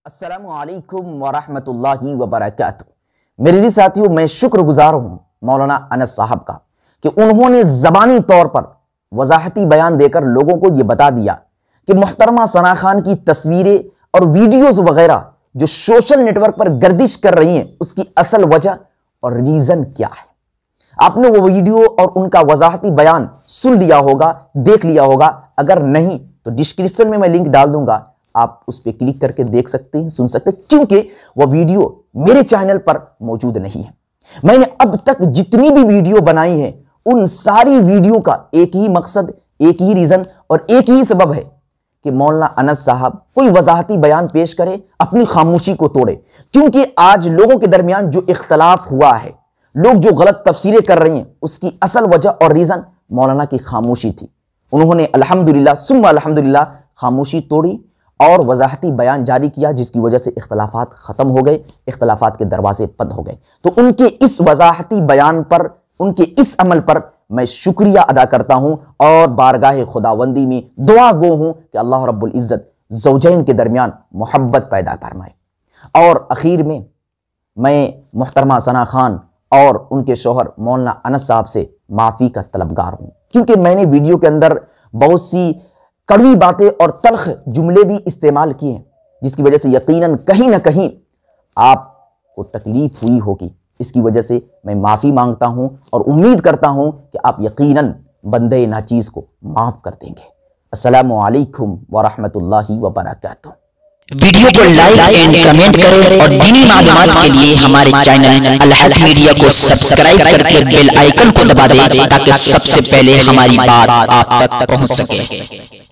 अस्सलामुअलैकुम वरहमतुल्लाहि वबरकातुहू। मेरे जी साथियों, मैं शुक्रगुजार हूँ मौलाना अनस साहब का कि उन्होंने ज़बानी तौर पर वजाहती बयान देकर लोगों को यह बता दिया कि मुहतरमा सना खान की तस्वीरें और वीडियोस वगैरह जो सोशल नेटवर्क पर गर्दिश कर रही हैं उसकी असल वजह और रीज़न क्या है। आपने वो वीडियो और उनका वजाहती बयान सुन लिया होगा, देख लिया होगा। अगर नहीं तो डिस्क्रिप्शन में मैं लिंक डाल दूंगा, आप उस पर क्लिक करके देख सकते हैं, सुन सकते हैं, क्योंकि वह वीडियो मेरे चैनल पर मौजूद नहीं है। मैंने अब तक जितनी भी वीडियो बनाई है उन सारी वीडियो का एक ही मकसद, एक ही रीजन और एक ही सबब है कि मौलाना अनस साहब कोई वजाहती बयान पेश करे, अपनी खामोशी को तोड़े। क्योंकि आज लोगों के दरमियान जो इख्तलाफ हुआ है, लोग जो गलत तफसीरें कर रहे हैं, उसकी असल वजह और रीजन मौलाना की खामोशी थी। उन्होंने अल्हम्दुलिल्लाह सुम्मा अल्हम्दुलिल्लाह खामोशी तोड़ी और वजाहती बयान जारी किया, जिसकी वजह से इख्तलाफात ख़त्म हो गए, इख्तलाफात के दरवाजे बंद हो गए। तो उनके इस वजाहती बयान पर, उनके इस अमल पर मैं शुक्रिया अदा करता हूं और बारगाह खुदावंदी में दुआ गो हूं कि अल्लाह रब्बुल इज़्ज़त ज़ौजैन के दरमियान मोहब्बत पैदा फरमाए। और आखिर में मैं मुहतरमा सना खान और उनके शौहर मौलाना अनस साहब से माफ़ी का तलबगार हूं, क्योंकि मैंने वीडियो के अंदर बहुत सी कड़वी बातें और तल्ख जुमले भी इस्तेमाल किए हैं, जिसकी वजह से यकीनन कहीं ना कहीं आपको तकलीफ हुई होगी। इसकी वजह से मैं माफ़ी मांगता हूं और उम्मीद करता हूं कि आप यकीनन बंदे नाचीज़ को माफ़ कर देंगे। अस्सलामु अलैकुम वरहमतुल्लाहि वबरकातुहू। वीडियो को लाइक एंड कमेंट करें और दीनी मालूमात के लिए हमारे चैनल अल हक मीडिया को सब्सक्राइब करके बेल आइकन को दबा दें ताकि सबसे पहले हमारी बात आप तक पहुंच सके।